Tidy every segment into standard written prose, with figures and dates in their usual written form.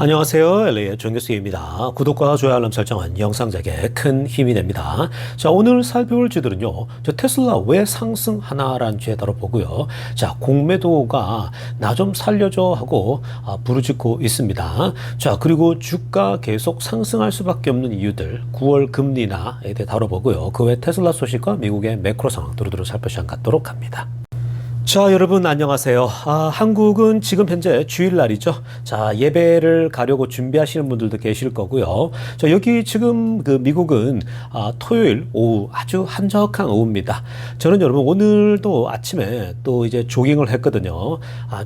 안녕하세요. LA의 정교수입니다. 구독과 좋아요 알람 설정은 영상 제작에 큰 힘이 됩니다. 자, 오늘 살펴볼 주들은요. 테슬라 왜 상승하나라는 주에 다뤄보고요. 자, 공매도가 나 좀 살려줘 하고 부르짖고 있습니다. 자, 그리고 주가 계속 상승할 수밖에 없는 이유들 9월 금리나에 대해 다뤄보고요. 그 외 테슬라 소식과 미국의 매크로 상황 두루두루 살펴시간 갖도록 합니다. 자, 여러분 안녕하세요. 한국은 지금 현재 주일날이죠. 자, 예배를 가려고 준비하시는 분들도 계실 거고요. 자, 여기 지금 미국은 토요일 오후 아주 한적한 오후입니다. 저는 여러분 오늘도 아침에 또 이제 조깅을 했거든요.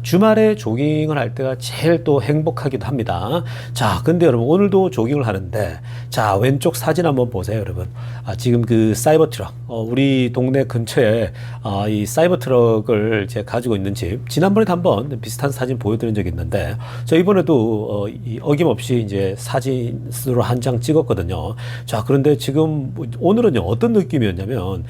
주말에 조깅을 할 때가 제일 또 행복하기도 합니다. 자, 근데 여러분 오늘도 조깅을 하는데 자, 왼쪽 사진 한번 보세요, 여러분. 지금 그 사이버 트럭, 우리 동네 근처에 이 사이버 트럭을 제가 가지고 있는 집, 지난번에도 한번 비슷한 사진 보여드린 적이 있는데, 저 이번에도 어김없이 이제 사진으로 한 장 찍었거든요. 자, 그런데 지금 오늘은요 어떤 느낌이었냐면,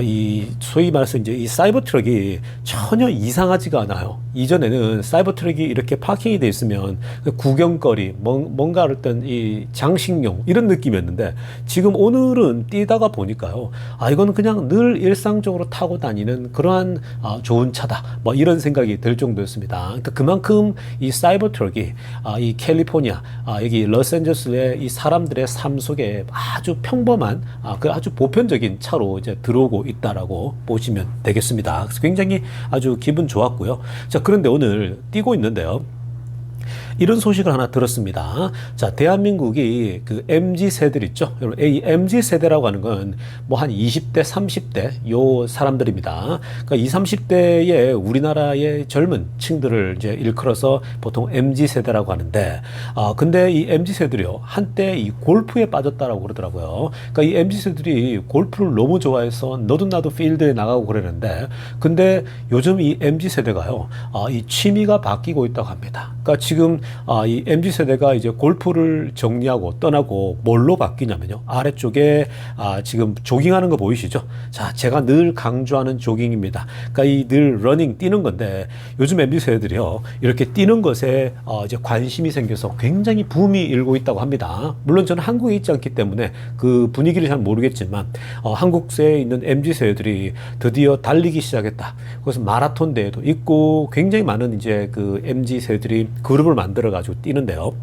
이 소위 말해서 이제 이 사이버 트럭이 전혀 이상하지가 않아요. 이전에는 사이버 트럭이 이렇게 파킹이 돼 있으면 구경거리, 뭔가 어떤 이 장식용 이런 느낌이었는데, 지금 오늘은 뛰다가 보니까요, 이건 그냥 늘 일상적으로 타고 다니는 그러한 좋은 차다, 뭐 이런 생각이 들 정도였습니다. 그러니까 그만큼 이 사이버 트럭이 이 캘리포니아, 여기 로스앤젤레스의 이 사람들의 삶 속에 아주 평범한 그 아주 보편적인 차로 이제 들어오고 있다라고 보시면 되겠습니다. 그래서 굉장히 아주 기분 좋았고요. 자, 그런데 오늘 뛰고 있는데요. 이런 소식을 하나 들었습니다. 자, 대한민국이 그 MZ 세대들 있죠. 여러분, 이 MZ 세대라고 하는 건 뭐 한 20대, 30대 요 사람들입니다. 그러니까 20, 30대의 우리나라의 젊은 층들을 이제 일컬어서 보통 MZ 세대라고 하는데, 근데 이 MZ 세대들이요, 한때 이 골프에 빠졌다라고 그러더라고요. 그러니까 이 MZ 세대들이 골프를 너무 좋아해서 너도 나도 필드에 나가고 그러는데, 근데 요즘 이 MZ 세대가요, 이 취미가 바뀌고 있다고 합니다. 그러니까 지금 이 MZ세대가 이제 골프를 정리하고 떠나고 뭘로 바뀌냐면요. 아래쪽에 지금 조깅하는 거 보이시죠? 자, 제가 늘 강조하는 조깅입니다. 그러니까 이 늘 러닝 뛰는 건데, 요즘 MZ세대들이요, 이렇게 뛰는 것에 이제 관심이 생겨서 굉장히 붐이 일고 있다고 합니다. 물론 저는 한국에 있지 않기 때문에 그 분위기를 잘 모르겠지만, 한국에 있는 MZ세대들이 드디어 달리기 시작했다. 그래서 마라톤 대회도 있고 굉장히 많은 이제 그 MZ세대들이 그룹을 만들어가지고 뛰는데요.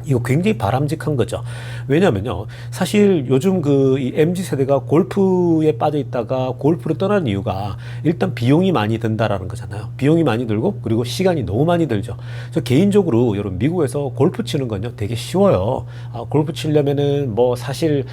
이거 굉장히 바람직한 거죠. 왜냐면요, 사실 요즘 이 MZ세대가 골프에 빠져 있다가 골프를 떠나는 이유가 일단 비용이 많이 든다라는 거잖아요. 비용이 많이 들고, 그리고 시간이 너무 많이 들죠. 저 개인적으로 여러분 미국에서 골프 치는 건요 되게 쉬워요. 골프 치려면은 뭐 사실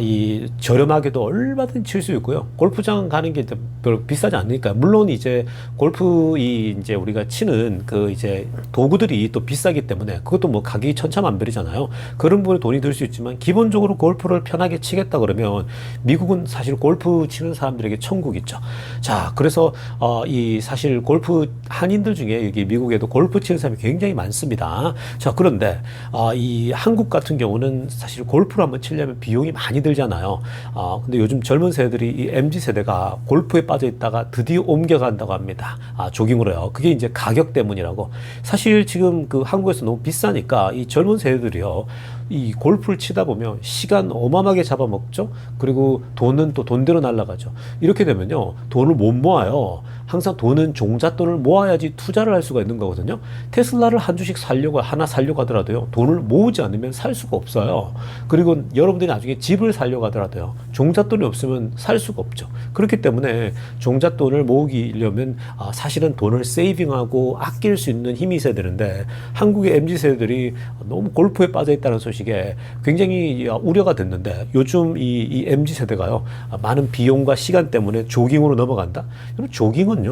이 저렴하게도 얼마든지 칠 수 있고요. 골프장 가는 게 별로 비싸지 않으니까. 물론 이제 골프 이제 우리가 치는 그 이제 도구들이 또 비싸기 때문에 그것도 뭐 가격이 천차만별이잖아요. 그런 부분에 돈이 들 수 있지만 기본적으로 골프를 편하게 치겠다 그러면 미국은 사실 골프 치는 사람들에게 천국이죠. 자, 그래서 이 사실 골프 한인들 중에 여기 미국에도 골프 치는 사람이 굉장히 많습니다. 자, 그런데 이 한국 같은 경우는 사실 골프를 한번 치려면 비용이 많이 들잖아요. 근데 요즘 젊은 세대들이 이 MZ 세대가 골프에 빠져 있다가 드디어 옮겨간다고 합니다. 조깅으로요. 그게 이제 가격 때문이라고. 사실 지금 그 한국에서 너무 비싸니까 이 젊은 세대들이요, 이 골프를 치다 보면 시간 어마어마하게 잡아먹죠. 그리고 돈은 또 돈대로 날아가죠. 이렇게 되면요, 돈을 못 모아요. 항상 돈은 종잣돈을 모아야지 투자를 할 수가 있는 거거든요. 테슬라를 한 주씩 하나 살려고 하더라도요, 돈을 모으지 않으면 살 수가 없어요. 그리고 여러분들이 나중에 집을 살려고 하더라도요, 종잣돈이 없으면 살 수가 없죠. 그렇기 때문에 종잣돈을 모으려면 사실은 돈을 세이빙하고 아낄 수 있는 힘이 있어야 되는데, 한국의 MZ세대들이 너무 골프에 빠져 있다는 소식에 굉장히 우려가 됐는데, 요즘 이 MZ세대가요, 많은 비용과 시간 때문에 조깅으로 넘어간다? 조깅은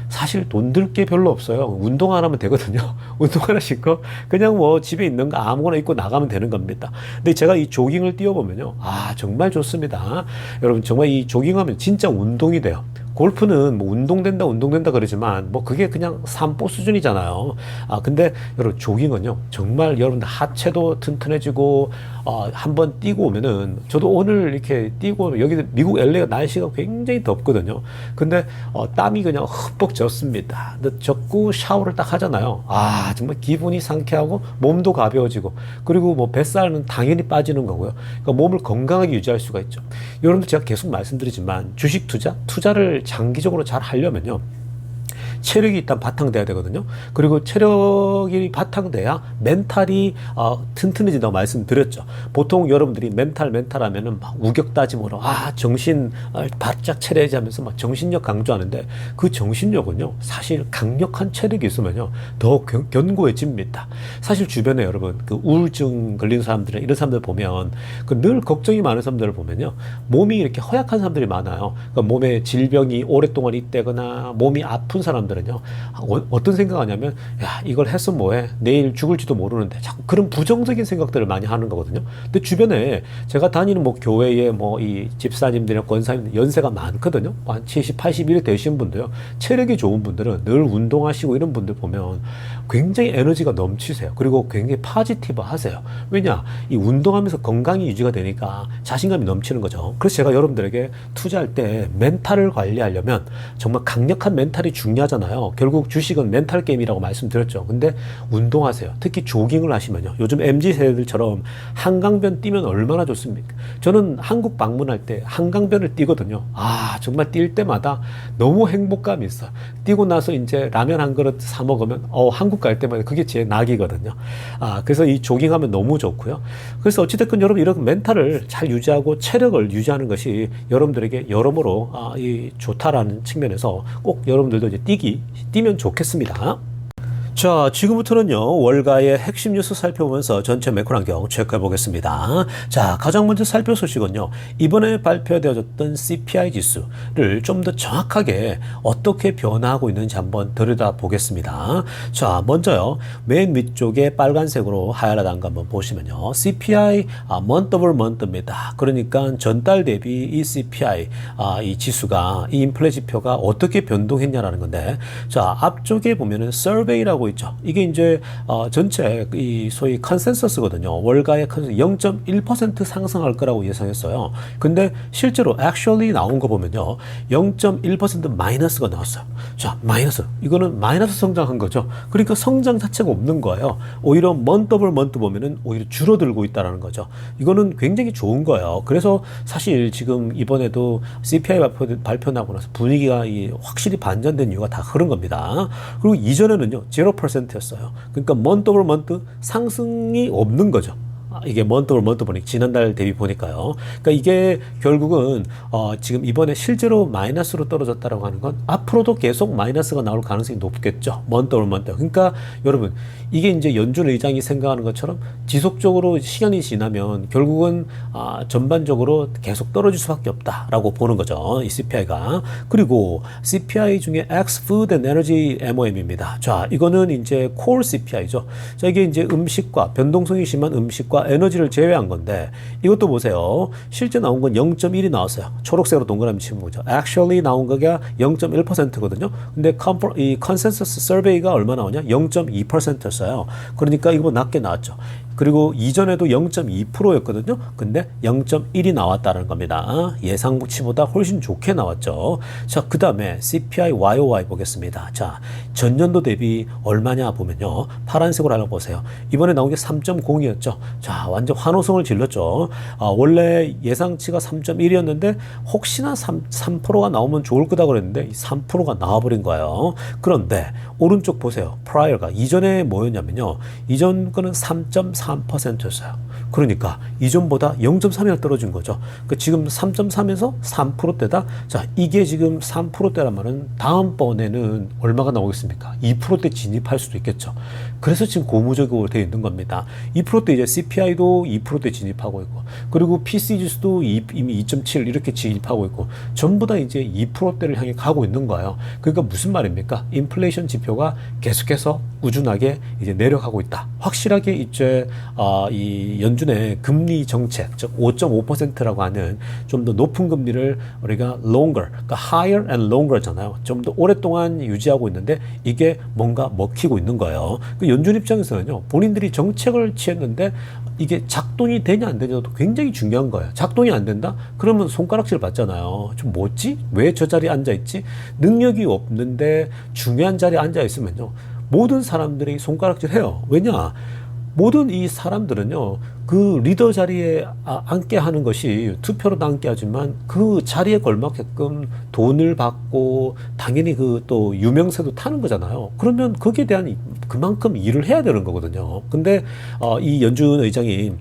사실 돈 들 게 별로 없어요. 운동 안 하면 되거든요. 운동 하나 신고 그냥 뭐 집에 있는 거 아무거나 입고 나가면 되는 겁니다. 근데 제가 이 조깅을 뛰어보면요, 정말 좋습니다. 여러분 정말 이 조깅하면 진짜 운동이 돼요. 골프는 뭐 운동된다 그러지만 뭐 그게 그냥 산보 수준이잖아요. 근데 여러분 조깅은요 정말 여러분들 하체도 튼튼해지고 한번 뛰고 오면은 저도 오늘 이렇게 뛰고 여기 미국 LA가 날씨가 굉장히 덥거든요. 근데 땀이 그냥 흠뻑 젖습니다. 근데 젖고 샤워를 딱 하잖아요. 정말 기분이 상쾌하고 몸도 가벼워지고 그리고 뭐 뱃살은 당연히 빠지는 거고요. 그러니까 몸을 건강하게 유지할 수가 있죠. 여러분들 제가 계속 말씀드리지만 주식 투자를 장기적으로 잘 하려면요. 체력이 일단 바탕돼야 되거든요. 그리고 체력이 바탕돼야 멘탈이 튼튼해진다고 말씀드렸죠. 보통 여러분들이 멘탈 하면은 막 우격다짐으로 정신 바짝 차려야지 하면서 막 정신력 강조하는데 그 정신력은요 사실 강력한 체력이 있으면요 더 견고해집니다. 사실 주변에 여러분 그 우울증 걸리는 사람들 이런 사람들 보면 그 늘 걱정이 많은 사람들을 보면요 몸이 이렇게 허약한 사람들이 많아요. 그러니까 몸에 질병이 오랫동안 있다거나 몸이 아픈 사람들 은요 어떤 생각하냐면 이걸 했으면 뭐해 내일 죽을지도 모르는데 자꾸 그런 부정적인 생각들을 많이 하는 거거든요. 근데 주변에 제가 다니는 뭐 교회에 뭐 이 집사님들이나 권사님들 연세가 많거든요. 한 70, 81 되신 분들요 체력이 좋은 분들은 늘 운동하시고 이런 분들 보면 굉장히 에너지가 넘치세요. 그리고 굉장히 파지티브 하세요. 왜냐 이 운동하면서 건강이 유지가 되니까 자신감이 넘치는 거죠. 그래서 제가 여러분들에게 투자할 때 멘탈을 관리하려면 정말 강력한 멘탈이 중요하잖아요. 결국 주식은 멘탈 게임이라고 말씀드렸죠. 근데 운동하세요. 특히 조깅을 하시면요. 요즘 MZ세대들처럼 한강변 뛰면 얼마나 좋습니까? 저는 한국 방문할 때 한강변을 뛰거든요. 정말 뛸 때마다 너무 행복감이 있어요. 뛰고 나서 이제 라면 한 그릇 사 먹으면 한국 갈 때마다 그게 제 낙이거든요. 그래서 이 조깅하면 너무 좋고요. 그래서 어찌됐건 여러분 이런 멘탈을 잘 유지하고 체력을 유지하는 것이 여러분들에게 여러모로 이 좋다라는 측면에서 꼭 여러분들도 이제 뛰면 좋겠습니다. 자, 지금부터는요, 월가의 핵심 뉴스 살펴보면서 전체 매크로 환경 체크해 보겠습니다. 자, 가장 먼저 살펴볼 소식은요, 이번에 발표되어졌던 CPI 지수를 좀 더 정확하게 어떻게 변화하고 있는지 한번 들여다 보겠습니다. 자, 먼저요, 맨 위쪽에 빨간색으로 하이라이트한 거 한번 보시면요, CPI month over month입니다. 그러니까 전달 대비 이 CPI 이 지수가 이 인플레 지표가 어떻게 변동했냐라는 건데, 자, 앞쪽에 보면은 survey라고 있죠. 이게 이제 전체 이 소위 컨센서스거든요. 월가의 컨센서스 0.1% 상승할 거라고 예상했어요. 근데 실제로 actually 나온 거 보면요. 0.1% 마이너스가 나왔어요. 자, 마이너스. 이거는 마이너스 성장한 거죠. 그러니까 성장 자체가 없는 거예요. 오히려 month over month 보면은 오히려 줄어들고 있다라는 거죠. 이거는 굉장히 좋은 거예요. 그래서 사실 지금 이번에도 CPI 발표 나고 나서 분위기가 확실히 반전된 이유가 다 그런 겁니다. 그리고 이전에는요. 0%였어요. 그러니까 month over month 상승이 없는 거죠. 이게 month over month 보니까 지난달 대비 보니까요. 그러니까 이게 결국은 지금 이번에 실제로 마이너스로 떨어졌다라고 하는 건 앞으로도 계속 마이너스가 나올 가능성이 높겠죠. month over month. 그러니까 여러분 이게 이제 연준 의장이 생각하는 것처럼 지속적으로 시간이 지나면 결국은 전반적으로 계속 떨어질 수밖에 없다라고 보는 거죠. 이 CPI가. 그리고 CPI 중에 X Food and Energy MOM입니다. 자, 이거는 이제 core CPI죠. 자, 이게 이제 음식과 변동성이 심한 음식과 에너지를 제외한 건데 이것도 보세요. 실제 나온 건 0.1이 나왔어요. 초록색으로 동그라미 치는 거죠. Actually 나온 거가 0.1%거든요. 근데 이 컨센서스 서베이가 얼마 나오냐? 0.2%였어요. 그러니까 이거 낮게 나왔죠. 그리고 이전에도 0.2%였거든요. 근데 0.1이 나왔다는 겁니다. 예상치보다 훨씬 좋게 나왔죠. 자, 그 다음에 CPI YOY 보겠습니다. 자, 전년도 대비 얼마냐 보면요. 파란색으로 알아보세요. 이번에 나온 게 3.0이었죠. 자, 완전 환호성을 질렀죠. 원래 예상치가 3.1이었는데 혹시나 3%가 나오면 좋을 거다 그랬는데 3%가 나와버린 거예요. 그런데 오른쪽 보세요. prior가 이전에 뭐였냐면요. 이전 거는 3.3%였어요. 그러니까 이전보다 0.3이나 떨어진 거죠. 그러니까 지금 3.3에서 3%대다. 자, 이게 지금 3%대란 말은 다음번에는 얼마가 나오겠습니까? 2%대 진입할 수도 있겠죠. 그래서 지금 고무적으로 되어 있는 겁니다. 2%대 이제 CPI도 2%대 진입하고 있고, 그리고 PC 지수도 이미 2.7 이렇게 진입하고 있고, 전부 다 이제 2%대를 향해 가고 있는 거예요. 그러니까 무슨 말입니까? 인플레이션 지표가 계속해서 꾸준하게 이제 내려가고 있다. 확실하게 이제 이 연준의 금리 정책, 즉 5.5%라고 하는 좀 더 높은 금리를 우리가 longer, 그러니까 higher and longer잖아요. 좀 더 오랫동안 유지하고 있는데 이게 뭔가 먹히고 있는 거예요. 그 연준 입장에서는요, 본인들이 정책을 취했는데 이게 작동이 되냐 안 되냐도 굉장히 중요한 거예요. 작동이 안 된다? 그러면 손가락질 받잖아요. 좀 뭐지? 왜 저 자리에 앉아 있지? 능력이 없는데 중요한 자리에 앉아 있으면요, 모든 사람들이 손가락질 해요. 왜냐? 모든 이 사람들은요, 그 리더 자리에 앉게 하는 것이 투표로도 앉게 하지만 그 자리에 걸맞게끔 돈을 받고 당연히 그 또 유명세도 타는 거잖아요. 그러면 거기에 대한 그만큼 일을 해야 되는 거거든요. 근데 이 연준 의장이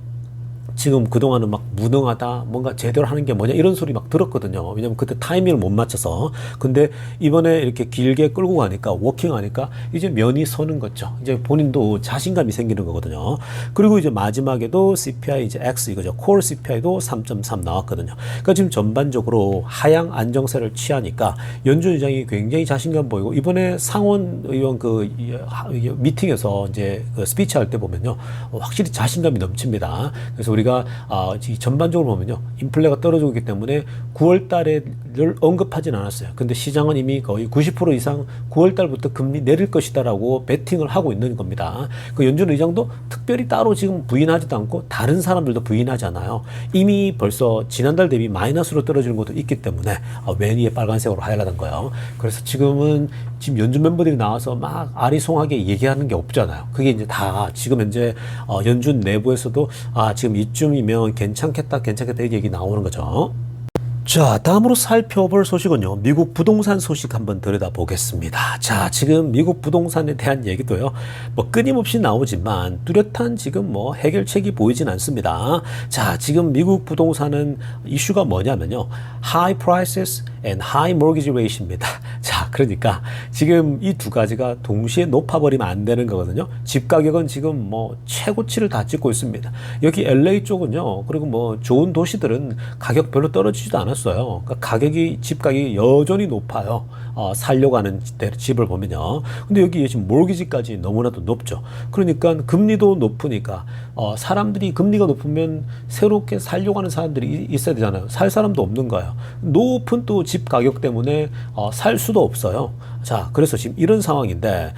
지금 그동안은 막 무능하다, 뭔가 제대로 하는 게 뭐냐 이런 소리 막 들었거든요. 왜냐면 그때 타이밍을 못 맞춰서. 근데 이번에 이렇게 길게 끌고 가니까, 워킹하니까 이제 면이 서는 거죠. 이제 본인도 자신감이 생기는 거거든요. 그리고 이제 마지막에도 CPI 이제 X 이거죠. 콜 CPI도 3.3 나왔거든요. 그러니까 지금 전반적으로 하향 안정세를 취하니까 연준 의장이 굉장히 자신감 보이고, 이번에 상원 의원 그 미팅에서 이제 그 스피치 할 때 보면요, 확실히 자신감이 넘칩니다. 그래서 우리가 전반적으로 보면요, 인플레가 떨어지고 있기 때문에 9월 달에를 언급하진 않았어요. 근데 시장은 이미 거의 90% 이상 9월 달부터 금리 내릴 것이다라고 베팅을 하고 있는 겁니다. 그 연준 의장도 특별히 따로 지금 부인하지도 않고 다른 사람들도 부인하지 않아요. 이미 벌써 지난달 대비 마이너스로 떨어지는 것도 있기 때문에 맨 위에 빨간색으로 하얀 거예요. 그래서 지금 연준 멤버들이 나와서 막 아리송하게 얘기하는 게 없잖아요. 그게 이제 다 지금 현재 연준 내부에서도 지금 이쯤이면 괜찮겠다 이 얘기 나오는 거죠. 자, 다음으로 살펴볼 소식은요, 미국 부동산 소식 한번 들여다보겠습니다. 자, 지금 미국 부동산에 대한 얘기도요, 뭐 끊임없이 나오지만 뚜렷한 지금 뭐 해결책이 보이진 않습니다. 자, 지금 미국 부동산은 이슈가 뭐냐면요, high prices and high mortgage rate입니다. 자, 그러니까 지금 이 두 가지가 동시에 높아버리면 안 되는 거거든요. 집 가격은 지금 뭐 최고치를 다 찍고 있습니다. 여기 LA 쪽은요, 그리고 뭐 좋은 도시들은 가격 별로 떨어지지도 않았어요. 그러니까 집 가격이 여전히 높아요. 살려고 하는 집을 보면요. 근데 여기 지금 몰기지까지 너무나도 높죠. 그러니까 금리도 높으니까 사람들이, 금리가 높으면 새롭게 살려고 하는 사람들이 있어야 되잖아요. 살 사람도 없는 거예요. 높은 또 집 가격 때문에 살 수도 없어요. 자, 그래서 지금 이런 상황인데,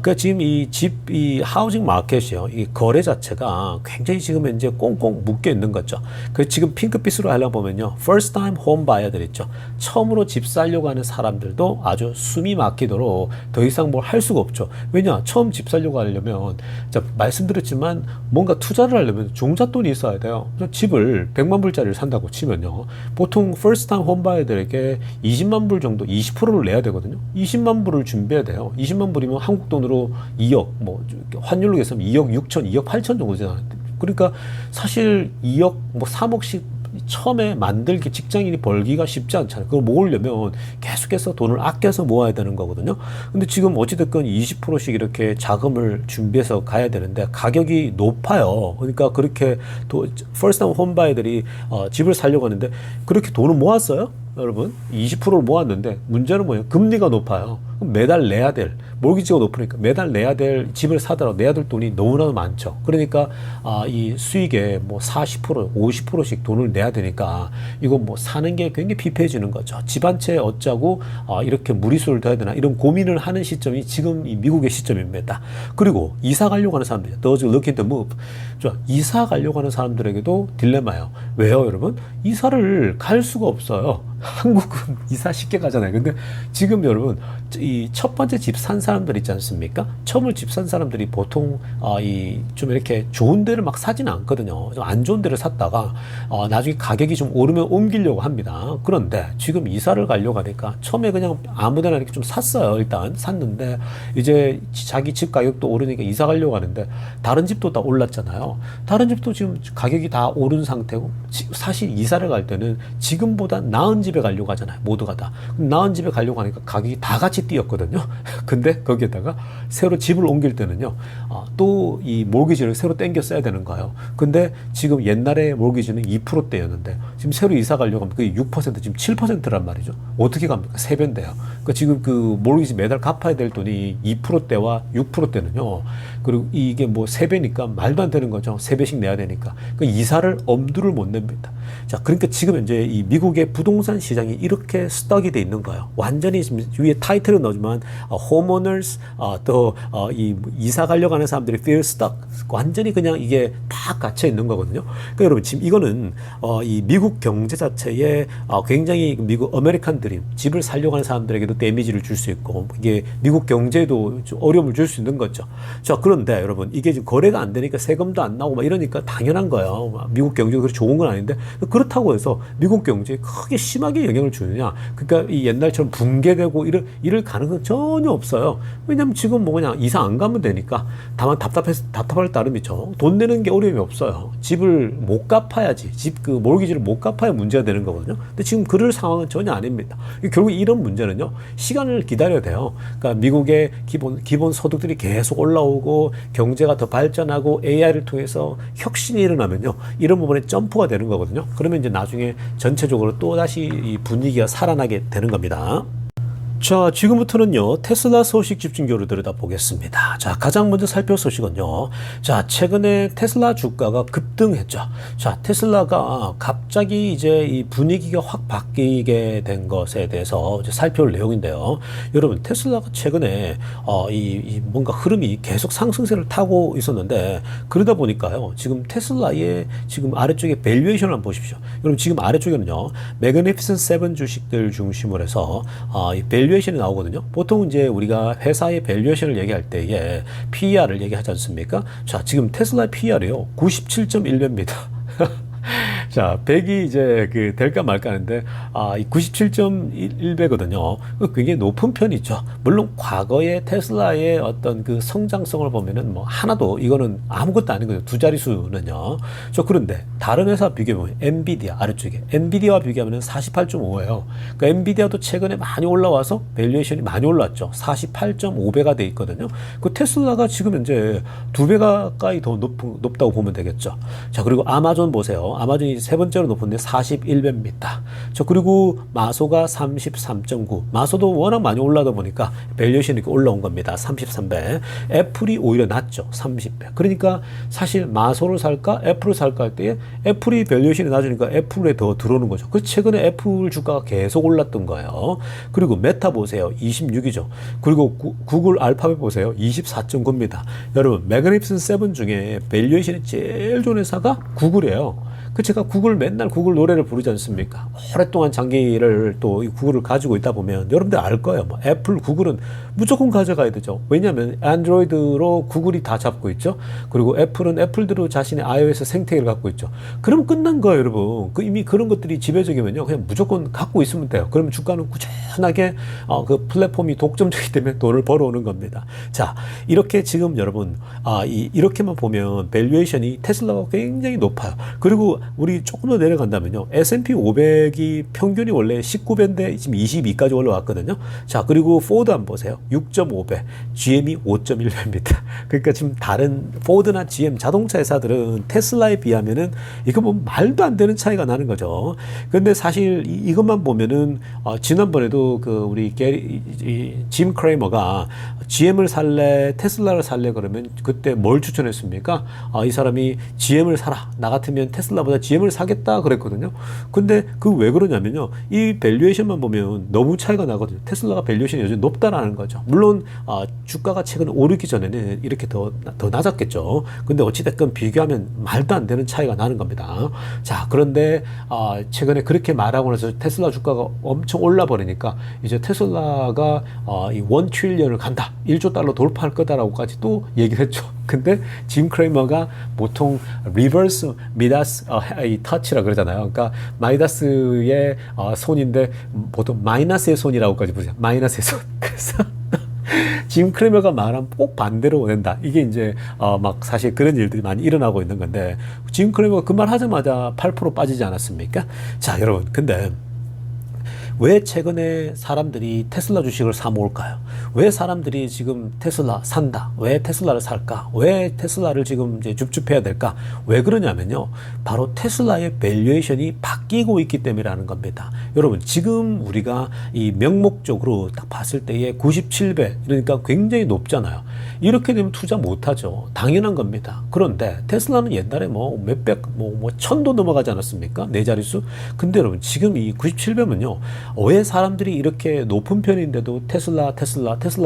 그 지금 이 하우징 마켓이요, 이 거래 자체가 굉장히 지금 현재 꽁꽁 묶여 있는 거죠. 그 지금 핑크빛으로 하려고 보면요, first time home buyer들 있죠. 처음으로 집 살려고 하는 사람들도 아주 숨이 막히도록 더 이상 뭘 할 수가 없죠. 왜냐, 처음 집 살려고 하려면, 자, 말씀드렸지만 뭔가 투자를 하려면 종잣돈이 있어야 돼요. 집을 100만 불짜리를 산다고 치면요, 보통 first time home buyer들에게 20만 불 정도, 20%를 내야 되거든요. 20만 불을 준비해야 돼요. 20만 불이면 한국 돈으로 2억, 뭐 환율로 해서 2억 6천, 2억 8천 정도잖아요. 그러니까 사실 2억, 뭐 3억씩 처음에 만들기, 직장인이 벌기가 쉽지 않잖아요. 그걸 모으려면 계속해서 돈을 아껴서 모아야 되는 거거든요. 근데 지금 어찌됐건 20%씩 이렇게 자금을 준비해서 가야 되는데 가격이 높아요. 그러니까 그렇게 first time home buyer들이 집을 살려고 하는데 그렇게 돈을 모았어요? 여러분, 20%를 모았는데 문제는 뭐예요? 금리가 높아요. 그럼 매달 내야 될, 몰기지가 높으니까 매달 내야 될, 집을 사더라도 내야 될 돈이 너무나도 많죠. 그러니까 이 수익의 뭐 40%, 50%씩 돈을 내야 되니까 이거 뭐 사는 게 굉장히 피폐해지는 거죠. 집 한 채 어쩌고 이렇게 무리수를 둬야 되나, 이런 고민을 하는 시점이 지금 이 미국의 시점입니다. 그리고 이사 가려고 하는 사람들, those looking to move, 이사 가려고 하는 사람들에게도 딜레마예요. 왜요, 여러분? 이사를 갈 수가 없어요. 한국은 이사 쉽게 가잖아요. 근데 지금 여러분, 이 첫 번째 집 산 사람들 있지 않습니까? 처음으로 집 산 사람들이 보통 좀 이렇게 좋은 데를 막 사지는 않거든요. 좀 안 좋은 데를 샀다가 나중에 가격이 좀 오르면 옮기려고 합니다. 그런데 지금 이사를 가려고 하니까 처음에 그냥 아무 데나 이렇게 좀 샀어요. 일단 샀는데 이제 자기 집 가격도 오르니까 이사 가려고 하는데 다른 집도 다 올랐잖아요. 다른 집도 지금 가격이 다 오른 상태고, 사실 이사를 갈 때는 지금보다 나은 집에 가려고 하잖아요. 모두가 다. 나은 집에 가려고 하니까 가격이 다 같이 같이 뛰었거든요. 근데 거기에다가 새로 집을 옮길 때는요, 또 이 몰기지를 새로 땡겨 써야 되는 거예요. 근데 지금 옛날에 몰기지는 2%대였는데 지금 새로 이사 가려고 하면 그게 6%, 지금 7%란 말이죠. 어떻게 갑니까? 3배인데요. 그러니까 지금 그 몰기지 매달 갚아야 될 돈이 2%대와 6%대는요. 그리고 이게 뭐 3배니까 말도 안 되는 거죠. 3배씩 내야 되니까. 그 이사를 엄두를 못 냅니다. 자, 그러니까 지금 이제 이 미국의 부동산 시장이 이렇게 스떡이 돼 있는 거예요. 완전히 지금 위에 타이틀을 넣지만 homeowners, 또 이 이사 가려고 하는 사람들이 feel stuck, 완전히 그냥 이게 다 갇혀 있는 거거든요. 그러니까 여러분 지금 이거는 이 미국 경제 자체에 굉장히 미국 아메리칸 드림, 집을 살려고 하는 사람들에게도 데미지를 줄 수 있고 이게 미국 경제에도 좀 어려움을 줄 수 있는 거죠. 자, 그런데 여러분 이게 지금 거래가 안 되니까 세금도 안 나오고 막 이러니까 당연한 거예요. 미국 경제가 그렇게 좋은 건 아닌데 그렇다고 해서 미국 경제에 크게 심하게 영향을 주느냐? 그러니까 이 옛날처럼 붕괴되고 이럴 가능성은 전혀 없어요. 왜냐면 지금 뭐 그냥 이사 안 가면 되니까. 다만 답답할 따름이죠. 돈 내는 게 어려움이 없어요. 집을 못 갚아야지. 집 그 몰기지를 못 갚아야 문제가 되는 거거든요. 근데 지금 그럴 상황은 전혀 아닙니다. 결국 이런 문제는요, 시간을 기다려야 돼요. 그러니까 미국의 기본 소득들이 계속 올라오고 경제가 더 발전하고 AI를 통해서 혁신이 일어나면요, 이런 부분에 점프가 되는 거거든요. 그러면 이제 나중에 전체적으로 또 다시 이 분위기가 살아나게 되는 겁니다. 자, 지금부터는요, 테슬라 소식 집중적으로 들여다보겠습니다. 자, 가장 먼저 살펴볼 소식은요. 자, 최근에 테슬라 주가가 급등했죠. 자, 테슬라가 갑자기 이제 이 분위기가 확 바뀌게 된 것에 대해서 이제 살펴볼 내용인데요. 여러분, 테슬라가 최근에 이 뭔가 흐름이 계속 상승세를 타고 있었는데, 그러다 보니까요, 지금 테슬라의 지금 아래쪽에 밸류에이션을 한번 보십시오. 여러분, 지금 아래쪽에는요, 매그니피센트 세븐 주식들 중심으로 해서 이 밸류에이션이 나오거든요. 보통 이제 우리가 회사의 밸류에이션을 얘기할 때에 PER을 얘기하지 않습니까? 자, 지금 테슬라의 PER이요, 97.1배입니다. 자, 100이 이제 그 될까 말까 하는데, 이 97.1배거든요. 굉장히 높은 편이죠. 물론 과거의 테슬라의 어떤 그 성장성을 보면은 뭐 하나도 이거는 아무것도 아닌 거죠. 두 자릿수는요. 그런데 다른 회사 비교해보면 엔비디아 아래쪽에, 엔비디아와 비교하면 48.5예요. 그러니까 엔비디아도 최근에 많이 올라와서 밸류에이션이 많이 올랐죠. 48.5배가 돼 있거든요. 그 테슬라가 지금 현재 2배 가까이 더 높다고 보면 되겠죠. 자, 그리고 아마존 보세요. 아마존이 세 번째로 높은데 41배입니다. 그리고 마소가 33.9. 마소도 워낙 많이 올라다 보니까 밸류에이션이 이렇게 올라온 겁니다. 33배. 애플이 오히려 낮죠. 30배. 그러니까 사실 마소를 살까 애플을 살까 할 때에 애플이 밸류에이션이 낮으니까 애플에 더 들어오는 거죠. 그래서 최근에 애플 주가가 계속 올랐던 거예요. 그리고 메타 보세요. 26이죠. 그리고 구글 알파벳 보세요. 24.9입니다. 여러분, 매그니피센트 세븐 중에 밸류에이션이 제일 좋은 회사가 구글이에요. 제가 맨날 구글 노래를 부르지 않습니까? 오랫동안 장기를 또 이 구글을 가지고 있다 보면 여러분들 알 거예요. 뭐 애플, 구글은 무조건 가져가야 되죠. 왜냐하면 안드로이드로 구글이 다 잡고 있죠. 그리고 애플은 애플대로 자신의 iOS 생태계를 갖고 있죠. 그러면 끝난 거예요, 여러분. 이미 그런 것들이 지배적이면요, 그냥 무조건 갖고 있으면 돼요. 그러면 주가는 꾸준하게 그 플랫폼이 독점적이기 때문에 돈을 벌어오는 겁니다. 자, 이렇게 지금 여러분 이렇게만 보면 밸류에이션이 테슬라가 굉장히 높아요. 그리고 우리 조금 더 내려간다면요, S&P 500이 평균이 원래 19배인데 지금 22까지 올라왔거든요. 자, 그리고 포드 한번 보세요. 6.5배, GM이 5.1배입니다. 그러니까 지금 다른 포드나 GM 자동차 회사들은 테슬라에 비하면은 이거 뭐 말도 안 되는 차이가 나는 거죠. 근데 사실 이것만 보면은 지난번에도 그 우리 짐 크레이머가 GM을 살래 테슬라를 살래 그러면 그때 뭘 추천했습니까? 이 사람이 GM을 사라. 나 같으면 테슬라보다 GM을 사겠다 그랬거든요. 근데 그 왜 그러냐면요, 이 밸류에이션만 보면 너무 차이가 나거든요. 테슬라가 밸류에이션이 요즘 높다라는 거죠. 물론 주가가 최근에 오르기 전에는 이렇게 더 낮았겠죠. 근데 어찌됐건 비교하면 말도 안 되는 차이가 나는 겁니다. 자, 그런데 최근에 그렇게 말하고 나서 테슬라 주가가 엄청 올라 버리니까 이제 테슬라가 이 1 트릴리언을 간다, 1조 달러 돌파할 거다라고까지 또 얘기를 했죠. 근데 짐 크레이머가 보통 리버스 미다스 이 터치라 그러잖아요. 그러니까 마이다스의 손인데 보통 마이너스의 손이라고까지 부르죠. 마이너스의 손. 그래서 짐 크레이머가 말하면 꼭 반대로 된다. 이게 이제 막 사실 그런 일들이 많이 일어나고 있는 건데, 짐 크레이머가 그 말 하자마자 8% 빠지지 않았습니까? 자, 여러분, 근데 왜 최근에 사람들이 테슬라 주식을 사 모을까요? 왜 사람들이 지금 테슬라 산다? 왜 테슬라를 살까? 왜 테슬라를 지금 이제 줍줍해야 될까? 왜 그러냐면요. 바로 테슬라의 밸류에이션이 바뀌고 있기 때문이라는 겁니다. 여러분, 지금 우리가 이 명목적으로 딱 봤을 때에 97배, 그러니까 굉장히 높잖아요. 이렇게 되면 투자 못 하죠. 당연한 겁니다. 그런데 테슬라는 옛날에 뭐 몇백, 뭐 천도 넘어가지 않았습니까? 네 자릿수? 근데 여러분, 지금 이 97배면요. 왜 사람들이 이렇게 높은 편인데도 테슬라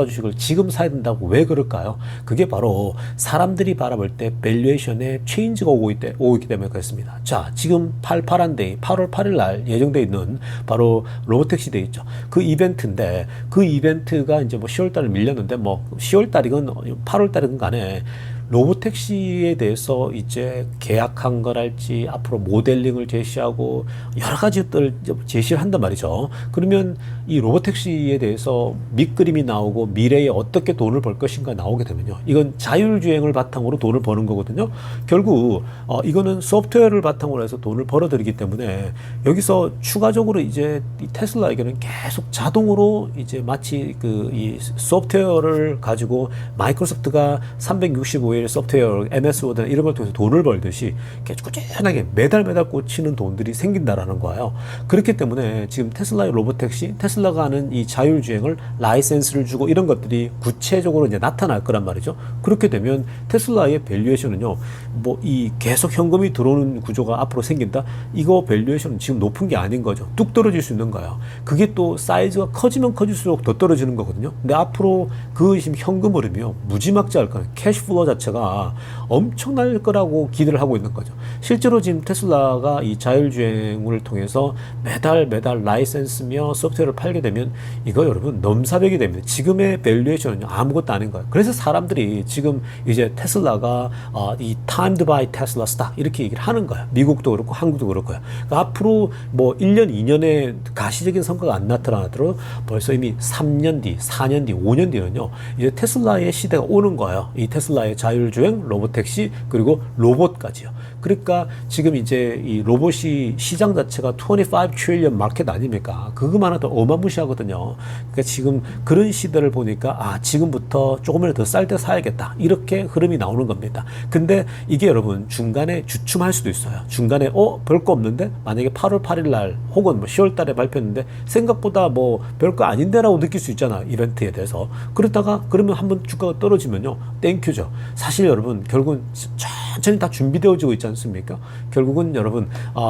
주식을 지금 사야 된다고 왜 그럴까요? 그게 바로 사람들이 바라볼 때 밸류에이션에 체인지가 오고 있기 때문에 그렇습니다. 자, 지금 8월 8일 날 예정되어 있는 바로 로보택시 데이 있죠. 그 이벤트인데 그 이벤트가 이제 뭐 10월 달에 밀렸는데 뭐 10월 달이건 8월 달이건 간에 로보택시에 대해서 이제 계약한 거랄지 앞으로 모델링을 제시하고 여러 가지들 제시를 한단 말이죠. 그러면 이 로보택시에 대해서 밑그림이 나오고 미래에 어떻게 돈을 벌 것인가 나오게 되면요. 이건 자율주행을 바탕으로 돈을 버는 거거든요. 결국 이거는 소프트웨어를 바탕으로 해서 돈을 벌어들이기 때문에 여기서 추가적으로 이제 이 테슬라에게는 계속 자동으로 이제 마치 그 이 소프트웨어를 가지고 마이크로소프트가 365일 소프트웨어, MS 워드 이런 걸 통해서 돈을 벌듯이 꾸준하게 매달 꽂히는 돈들이 생긴다라는 거예요. 그렇기 때문에 지금 테슬라의 로보택시, 테슬라가 하는 이 자율주행을 라이센스를 주고 이런 것들이 구체적으로 이제 나타날 거란 말이죠. 그렇게 되면 테슬라의 밸류에이션은요, 뭐 이 계속 현금이 들어오는 구조가 앞으로 생긴다? 이거 밸류에이션은 지금 높은 게 아닌 거죠. 뚝 떨어질 수 있는 거예요. 그게 또 사이즈가 커지면 커질수록 더 떨어지는 거거든요. 근데 앞으로 그 지금 현금 흐름이요, 무지막지할 거예요. 캐시플로우 자체가 엄청날 거라고 기대를 하고 있는 거죠. 실제로 지금 테슬라가 이 자율주행을 통해서 매달 라이센스며 소프트웨어를 팔게 되면 이거 여러분 넘사벽이 됩니다. 지금의 밸류에이션은 아무것도 아닌 거예요. 그래서 사람들이 지금 이제 테슬라가 이 timed by Tesla stock 이렇게 얘기를 하는 거예요. 미국도 그렇고 한국도 그렇고요. 그러니까 앞으로 뭐 1년, 2년의 가시적인 성과가 안 나타나더라도 벌써 이미 3년 뒤, 4년 뒤, 5년 뒤는요. 이제 테슬라의 시대가 오는 거예요. 이 테슬라의 자율주행, 로보택시, 그리고 로봇까지요. 그러니까 지금 이제 이 로봇이 시장 자체가 25 트릴리언 마켓 아닙니까? 그것만 해도 어마무시하거든요. 그러니까 지금 그런 시대를 보니까 지금부터 조금이라도 더 쌀 때 사야겠다. 이렇게 흐름이 나오는 겁니다. 근데 이게 여러분 중간에 주춤할 수도 있어요. 중간에 별거 없는데 만약에 8월 8일 날 혹은 뭐 10월 달에 발표했는데 생각보다 뭐 별거 아닌데라고 느낄 수 있잖아. 이벤트에 대해서. 그러다가 그러면 한번 주가가 떨어지면요. 땡큐죠. 사실 여러분 결국은 천천히 다 준비되어지고 있지 않습니까? 결국은 여러분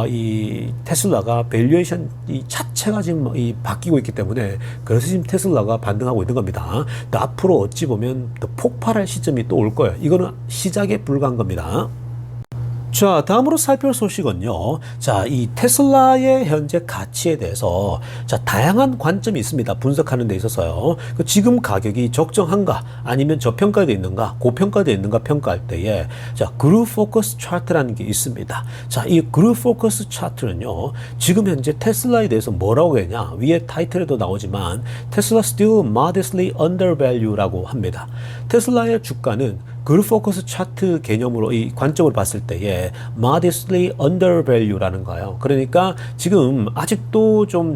이 테슬라가 밸류에이션 이 자체가 지금 바뀌고 있기 때문에 그래서 지금 테슬라가 반등하고 있는 겁니다. 근데 앞으로 어찌 보면 더 폭발할 시점이 또 올 거예요. 이거는 시작에 불과한 겁니다. 자, 다음으로 살펴볼 소식은요. 자, 이 테슬라의 현재 가치에 대해서 다양한 관점이 있습니다. 분석하는 데 있어서요. 지금 가격이 적정한가 아니면 저평가되어 있는가 고평가되어 있는가 평가할 때에 그룹 포커스 차트라는 게 있습니다. 자, 이 그룹 포커스 차트는요. 지금 현재 테슬라에 대해서 뭐라고 했냐? 위에 타이틀에도 나오지만 테슬라 still modestly undervalue라고 합니다. 테슬라의 주가는 그룹 포커스 차트 개념으로 이 관점으로 봤을 때에 modestly undervalue라는 거예요. 그러니까 지금 아직도 좀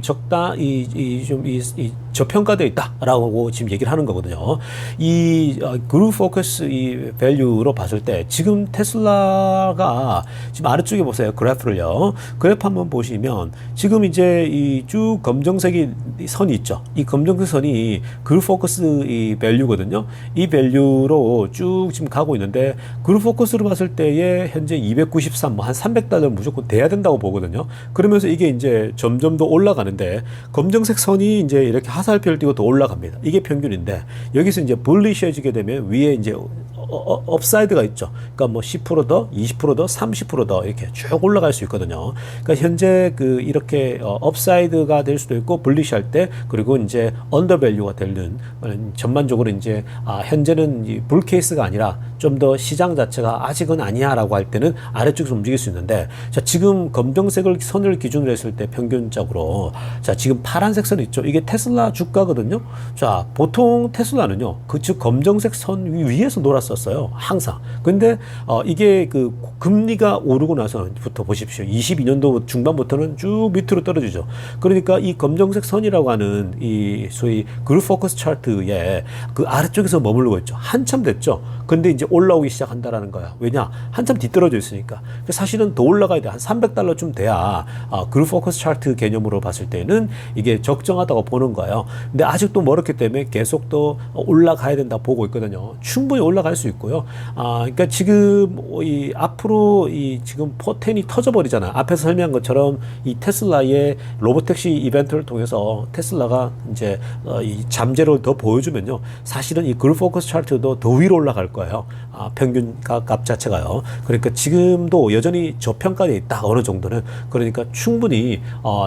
저평가되어 있다라고 지금 얘기를 하는 거거든요. 이 그룹 포커스 이 밸류로 봤을 때 지금 테슬라가 지금 아래쪽에 보세요. 그래프를요. 그래프 한번 보시면 지금 이제 이 쭉 검정색이 선이 있죠. 이 검정색 선이 그룹 포커스 이 밸류거든요. 이 밸류로 쭉 지금 가고 있는데 그룹 포커스로 봤을 때에 현재 293, 뭐 한 300달러 무조건 돼야 된다고 보거든요. 그러면서 이게 이제 점점 더 올라가는데 검정색 선이 이제 이렇게 화살표를 띄고 더 올라갑니다. 이게 평균인데 여기서 이제 불리시해지게 되면 위에 이제 업사이드가 있죠. 그러니까 뭐 10% 더, 20% 더, 30% 더 이렇게 쭉 올라갈 수 있거든요. 그러니까 현재 이렇게 업사이드가 될 수도 있고 불리시할 때 그리고 이제 언더밸류가 되는 전반적으로 이제 현재는 이 불케이스가 아니라 좀 더 시장 자체가 아직은 아니야라고 할 때는 아래쪽에서 움직일 수 있는데 지금 검정색을 선을 기준으로 했을 때 평균적으로 지금 파란색 선 있죠. 이게 테슬라 주가거든요. 보통 테슬라는요. 즉 검정색 선 위에서 놀았었어요. 떨어졌어요. 항상. 근데 이게 그 금리가 오르고 나서부터 보십시오. 22년도 중반부터는 쭉 밑으로 떨어지죠. 그러니까 이 검정색 선이라고 하는 이 소위 그룹 포커스 차트에 그 아래쪽에서 머무르고 있죠. 한참 됐죠. 근데 이제 올라오기 시작한다라는 거야. 왜냐? 한참 뒤떨어져 있으니까. 사실은 더 올라가야 돼. 한 300달러쯤 돼야 그룹 포커스 차트 개념으로 봤을 때는 이게 적정하다고 보는 거예요. 근데 아직도 멀었기 때문에 계속 또 올라가야 된다 보고 있거든요. 충분히 올라갈 수 있고요. 그러니까 지금 이 앞으로 이 지금 포텐이 터져버리잖아요. 앞에서 설명한 것처럼 이 테슬라의 로보택시 이벤트를 통해서 테슬라가 이제 이 잠재력을 더 보여주면요. 사실은 이 그룹 포커스 차트도 더 위로 올라갈 거예요. 평균 값 자체가요. 그러니까 지금도 여전히 저평가되어 있다. 어느 정도는. 그러니까 충분히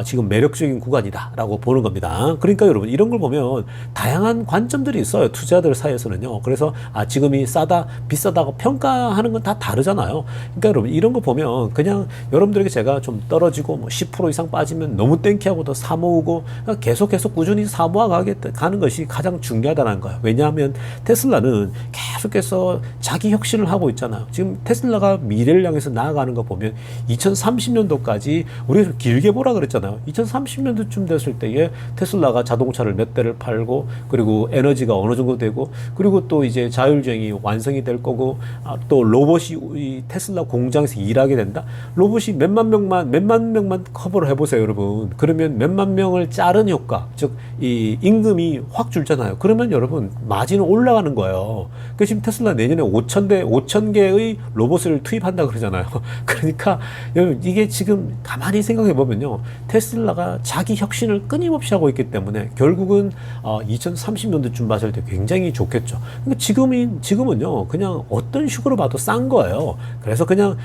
지금 매력적인 구간이다라고 보는 겁니다. 그러니까 여러분 이런 걸 보면 다양한 관점들이 있어요. 투자들 사이에서는요. 그래서 지금이 싸다, 비싸다고 평가하는 건 다 다르잖아요. 그러니까 여러분 이런 거 보면 그냥 여러분들에게 제가 좀 떨어지고 뭐 10% 이상 빠지면 너무 땡키하고 더 사모으고 계속 꾸준히 사모아가는 것이 가장 중요하다는 거예요. 왜냐하면 테슬라는 계속해서 자기 혁신을 하고 있잖아요. 지금 테슬라가 미래를 향해서 나아가는 거 보면 2030년도까지 우리가 좀 길게 보라 그랬잖아요. 2030년도쯤 됐을 때에 테슬라가 자동차를 몇 대를 팔고 그리고 에너지가 어느 정도 되고 그리고 또 이제 자율주행이 완성이 될 거고 또 로봇이 이 테슬라 공장에서 일하게 된다. 로봇이 몇만 명만 커버를 해보세요, 여러분. 그러면 몇만 명을 자른 효과, 즉 이 임금이 확 줄잖아요. 그러면 여러분 마진은 올라가는 거예요. 그 지금 테슬라 내년에 5천 개의 로봇을 투입한다 그러잖아요. 그러니까 여러분 이게 지금 가만히 생각해 보면요, 테슬라가 자기 혁신을 끊임없이 하고 있기 때문에 결국은 2030년도쯤 봤을 때 굉장히 좋겠죠. 그러니까 지금은요 그냥 어떤 식으로 봐도 싼 거예요. 그래서 그냥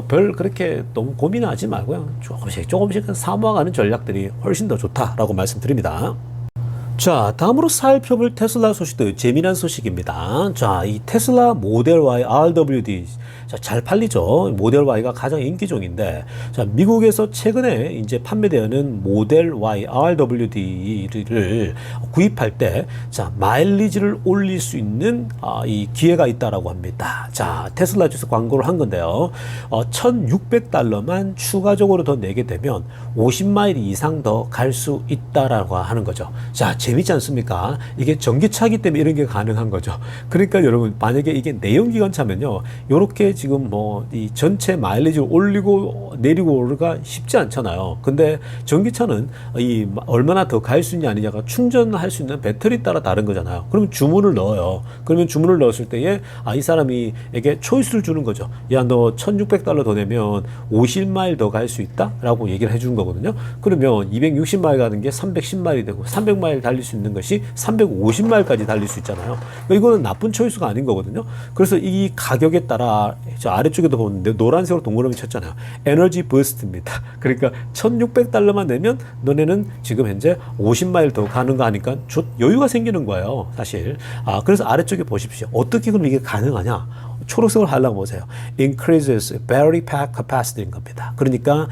별 그렇게 너무 고민하지 말고요, 조금씩 사모아가는 전략들이 훨씬 더 좋다라고 말씀드립니다. 자, 다음으로 살펴볼 테슬라 소식도 재미난 소식입니다. 자, 이 테슬라 모델 Y RWD. 자, 잘 팔리죠. 모델 Y가 가장 인기종인데, 자, 미국에서 최근에 이제 판매되는 모델 Y RWD를 구입할 때, 자, 마일리지를 올릴 수 있는 이 기회가 있다라고 합니다. 자, 테슬라 주에서 광고를 한 건데요. $1,600만 추가적으로 더 내게 되면 50마일 이상 더 갈 수 있다라고 하는 거죠. 자, 재밌지 않습니까? 이게 전기차기 때문에 이런 게 가능한 거죠. 그러니까 여러분 만약에 이게 내연기관차면요, 요렇게 지금 뭐 이 전체 마일리지를 올리고 내리고 오르가 쉽지 않잖아요. 근데 전기차는 이 얼마나 더 갈 수 있냐 아니냐가 충전할 수 있는 배터리 따라 다른 거잖아요. 그러면 주문을 넣어요. 그러면 주문을 넣었을 때에 이 사람이 에게 초이스를 주는 거죠. 야, 너 $1,600 더 내면 50마일 더 갈 수 있다? 라고 얘기를 해주는 거거든요. 그러면 260마일 가는 게 310마일이 되고 300마일 달릴 수 있는 것이 350마일까지 달릴 수 있잖아요. 그러니까 이거는 나쁜 초이스가 아닌 거거든요. 그래서 이 가격에 따라 저 아래쪽에도 보는데 노란색으로 동그라미 쳤잖아요. 에너지 버스트입니다. 그러니까 $1,600만 내면 너네는 지금 현재 50마일 더 가는 거 하니까 여유가 생기는 거예요, 사실. 그래서 아래쪽에 보십시오. 어떻게 그럼 이게 가능하냐? 초록색을 하려고 보세요. Increases battery pack capacity인 겁니다. 그러니까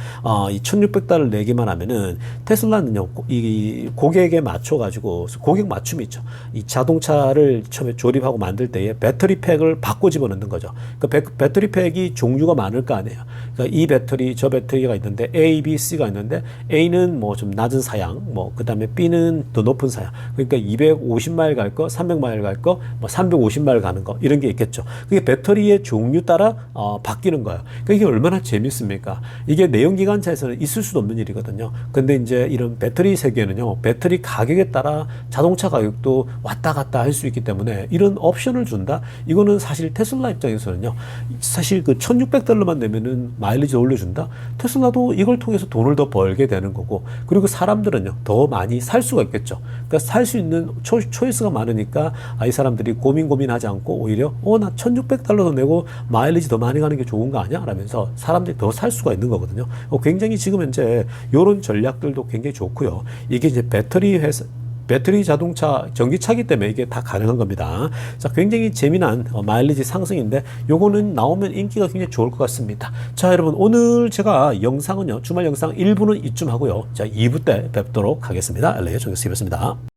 이 $1,600 내기만 하면은 테슬라는요, 이 고객에 맞춰가지고 고객 맞춤이 있죠. 이 자동차를 처음에 조립하고 만들 때에 배터리 팩을 바꿔 집어넣는 거죠. 그러니까 배터리 팩이 종류가 많을 거 아니에요. 그러니까 이 배터리, 저 배터리가 있는데 A, B, C가 있는데 A는 뭐 좀 낮은 사양, 뭐 그 다음에 B는 더 높은 사양. 그러니까 250마일 갈 거, 300마일 갈 거, 뭐 350마일 가는 거 이런 게 있겠죠. 그게 배터리의 종류 따라 바뀌는 거예요. 그러니까 이게 얼마나 재밌습니까? 이게 내연기관차에서는 있을 수도 없는 일이거든요. 근데 이제 이런 배터리 세계는요, 배터리 가격에 따라 자동차 가격도 왔다 갔다 할 수 있기 때문에 이런 옵션을 준다? 이거는 사실 테슬라 입장에서는요, 사실 그 $1,600만 내면은 마일리지 올려준다? 테슬라도 이걸 통해서 돈을 더 벌게 되는 거고, 그리고 사람들은요, 더 많이 살 수가 있겠죠. 그러니까 살 수 있는 초이스가 많으니까 이 사람들이 고민하지 않고 오히려 나 $1,600 더 내고 마일리지 더 많이 가는 게 좋은 거 아니야? 라면서 사람들이 더 살 수가 있는 거거든요. 굉장히 지금 현재 이런 전략들도 굉장히 좋고요. 이게 이제 배터리 자동차 전기차기 때문에 이게 다 가능한 겁니다. 자, 굉장히 재미난 마일리지 상승인데 요거는 나오면 인기가 굉장히 좋을 것 같습니다. 자, 여러분 오늘 제가 영상은요, 주말 영상 1부는 이쯤 하고요. 자, 2부 때 뵙도록 하겠습니다. LA의 정교수였습니다.